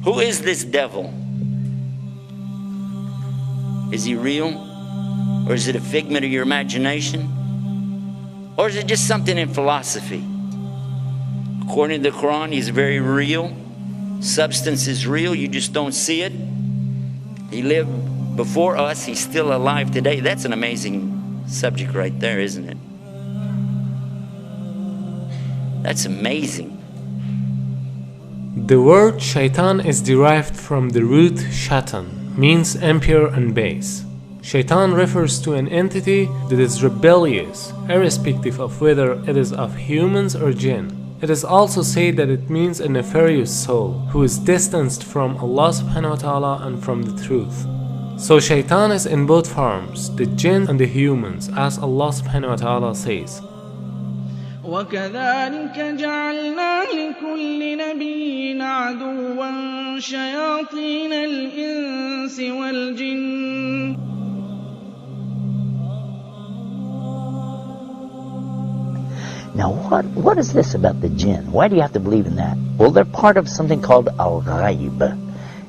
Who is this devil? Is he real? Or is it a figment of your imagination? Or is it just something in philosophy? According to the Quran, he's very real. Substance is real, you just don't see it. He lived before us, he's still alive today. That's an amazing subject right there, isn't it? That's amazing. The word shaitan is derived from the root shaitan, means impure and base. Shaitan refers to an entity that is rebellious, irrespective of whether it is of humans or jinn. It is also said that it means a nefarious soul who is distanced from Allah subhanahu wa ta'ala and from the truth. So shaitan is in both forms, the jinn and the humans, as Allah subhanahu wa ta'ala says. وَكَذَلِكَ جَعَلْنَا لِكُلِّ نَبِيٍّ عَدُوًّا شَيَاطِينَ الْإِنسِ وَالْجِنِّ. Now what is this about the jinn? Why do you have to believe in that? Well, they're part of something called al-ghaib.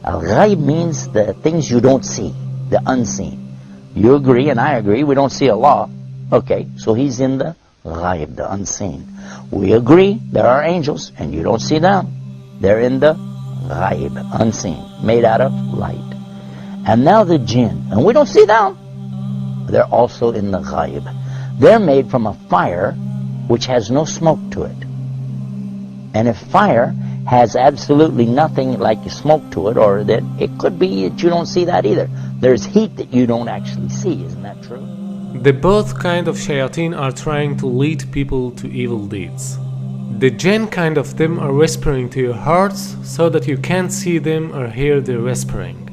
Al-ghaib means the things you don't see, the unseen. You agree and I agree, we don't see Allah. Okay, so he's in the ghaib, the unseen. We agree there are angels and you don't see them. They're in the ghaib, unseen, made out of light. And now the jinn, and we don't see them. They're also in the ghaib. They're made from a fire which has no smoke to it. And if fire has absolutely nothing like smoke to it, or that it could be that you don't see that either. There's heat that you don't actually see, isn't that true? The both kind of shayateen are trying to lead people to evil deeds. The jinn kind of them are whispering to your hearts so that you can't see them or hear their whispering.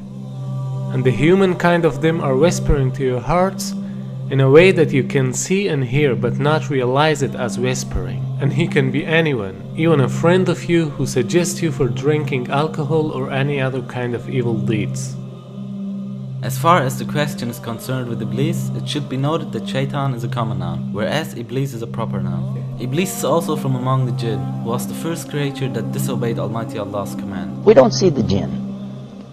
And the human kind of them are whispering to your hearts in a way that you can see and hear but not realize it as whispering. And he can be anyone, even a friend of you who suggests you for drinking alcohol or any other kind of evil deeds. As far as the question is concerned with Iblis, it should be noted that Shaitan is a common noun, whereas Iblis is a proper noun. Iblis is also from among the jinn, who was the first creature that disobeyed Almighty Allah's command. We don't see the jinn,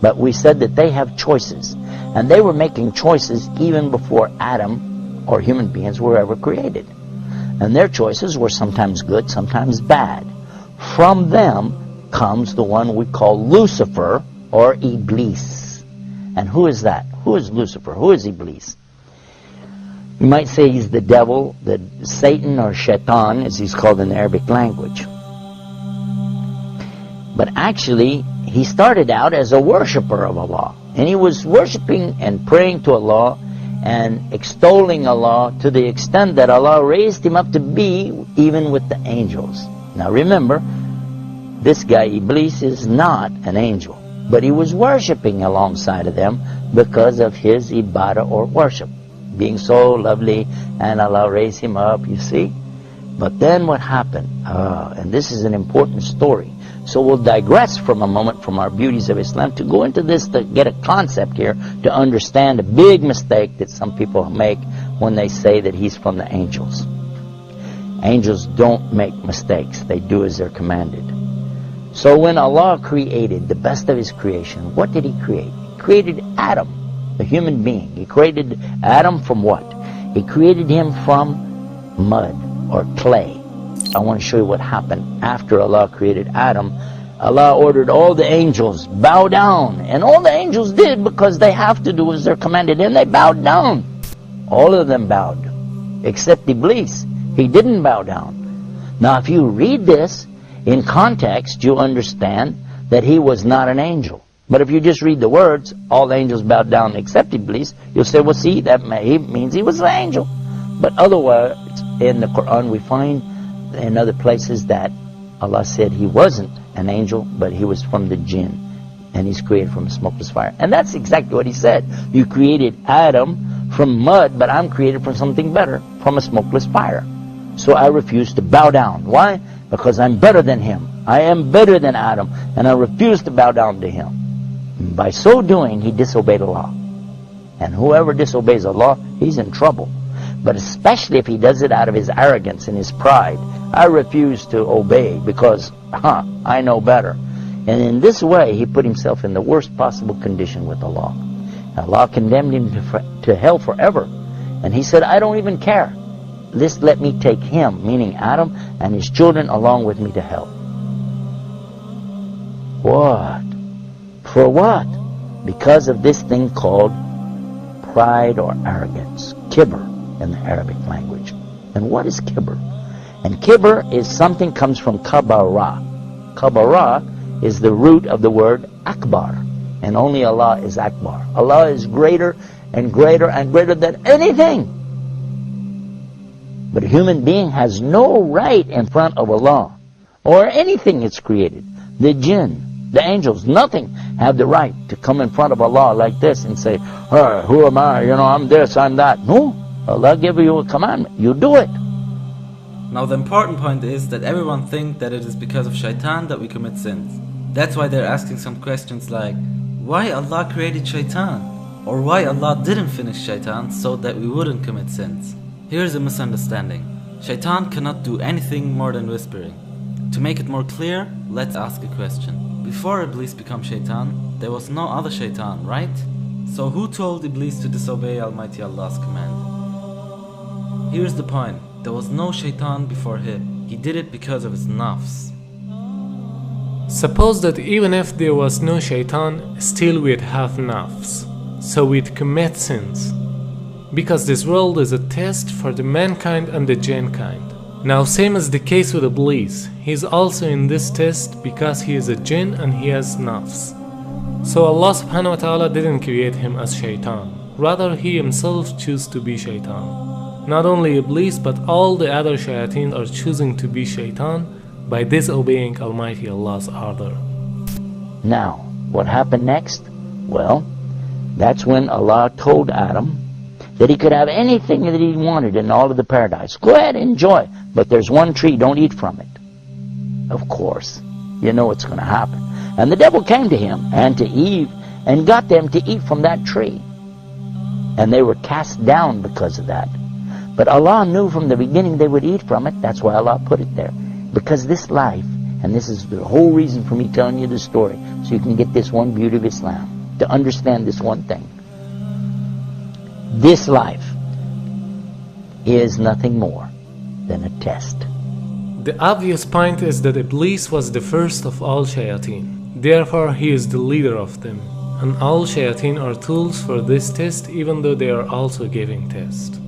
but we said that they have choices. And they were making choices even before Adam or human beings were ever created. And their choices were sometimes good, sometimes bad. From them comes the one we call Lucifer or Iblis. And who is that? Who is Lucifer? Who is Iblis? You might say he's the devil, the Satan or Shaitan as he's called in the Arabic language. But actually, he started out as a worshipper of Allah. And he was worshiping and praying to Allah and extolling Allah to the extent that Allah raised him up to be even with the angels. Now remember, this guy Iblis is not an angel, but he was worshiping alongside of them because of his ibadah or worship, being so lovely, and Allah raised him up, you see. But then what happened? And this is an important story. So we'll digress from a moment from our beauties of Islam to go into this, to get a concept here, to understand a big mistake that some people make when they say that he's from the angels. Angels don't make mistakes. They do as they're commanded. So when Allah created the best of His creation, what did He create? He created Adam, a human being. He created Adam from what? He created him from mud or clay. I want to show you what happened after Allah created Adam. Allah ordered all the angels, bow down. And all the angels did because they have to do as they're commanded. And they bowed down. All of them bowed. Except Iblis. He didn't bow down. Now if you read this in context, you understand that he was not an angel. But if you just read the words, all the angels bowed down except Iblis, you'll say, well see, that means he was an angel. But otherwise, in the Quran we find in other places that Allah said he wasn't an angel, but he was from the jinn, and he's created from a smokeless fire. And that's exactly what he said. You created Adam from mud, but I'm created from something better, from a smokeless fire. So I refuse to bow down. Why? Because I'm better than him. I am better than Adam, and I refuse to bow down to him. And by so doing, he disobeyed Allah. And whoever disobeys Allah, he's in trouble. But especially if he does it out of his arrogance and his pride. I refuse to obey because, I know better. And in this way, he put himself in the worst possible condition with Allah. Allah condemned him to hell forever. And he said, I don't even care. Just let me take him, meaning Adam, and his children along with me to hell. What? For what? Because of this thing called pride or arrogance. Kibr in the Arabic language. And what is kibr? And kibr is something comes from kabara. Kabara is the root of the word akbar. And only Allah is akbar. Allah is greater and greater and greater than anything. But a human being has no right in front of Allah or anything it's created. The jinn, the angels, nothing have the right to come in front of Allah like this and say, hey, who am I? I'm this, I'm that. No. Allah gave you a commandment. You do it. Now the important point is that everyone thinks that it is because of shaitan that we commit sins. That's why they're asking some questions like, why Allah created shaitan? Or why Allah didn't finish shaitan so that we wouldn't commit sins? Here's a misunderstanding. Shaitan cannot do anything more than whispering. To make it more clear, let's ask a question. Before Iblis became shaitan, there was no other shaitan, right? So who told Iblis to disobey Almighty Allah's command? Here's the point. There was no shaitan before him. He did it because of his nafs. Suppose that even if there was no shaitan, still we'd have nafs. So we'd commit sins. Because this world is a test for the mankind and the jinn kind. Now same as the case with Iblis, he is also in this test because he is a jinn and he has nafs. So Allah subhanahu wa ta'ala didn't create him as shaitan. Rather he himself chose to be shaitan. Not only Iblis but all the other shayateen are choosing to be shaitan by disobeying Almighty Allah's order. Now, what happened next? Well, that's when Allah told Adam that he could have anything that he wanted in all of the paradise. Go ahead, enjoy. But there's one tree, don't eat from it. Of course, you know what's going to happen. And the devil came to him and to Eve and got them to eat from that tree. And they were cast down because of that. But Allah knew from the beginning they would eat from it. That's why Allah put it there. Because this life, and this is the whole reason for me telling you this story, so you can get this one beauty of Islam, to understand this one thing. This life is nothing more than a test. The obvious point is that Iblis was the first of all shayateen. Therefore, he is the leader of them. And all shayateen are tools for this test, even though they are also giving test.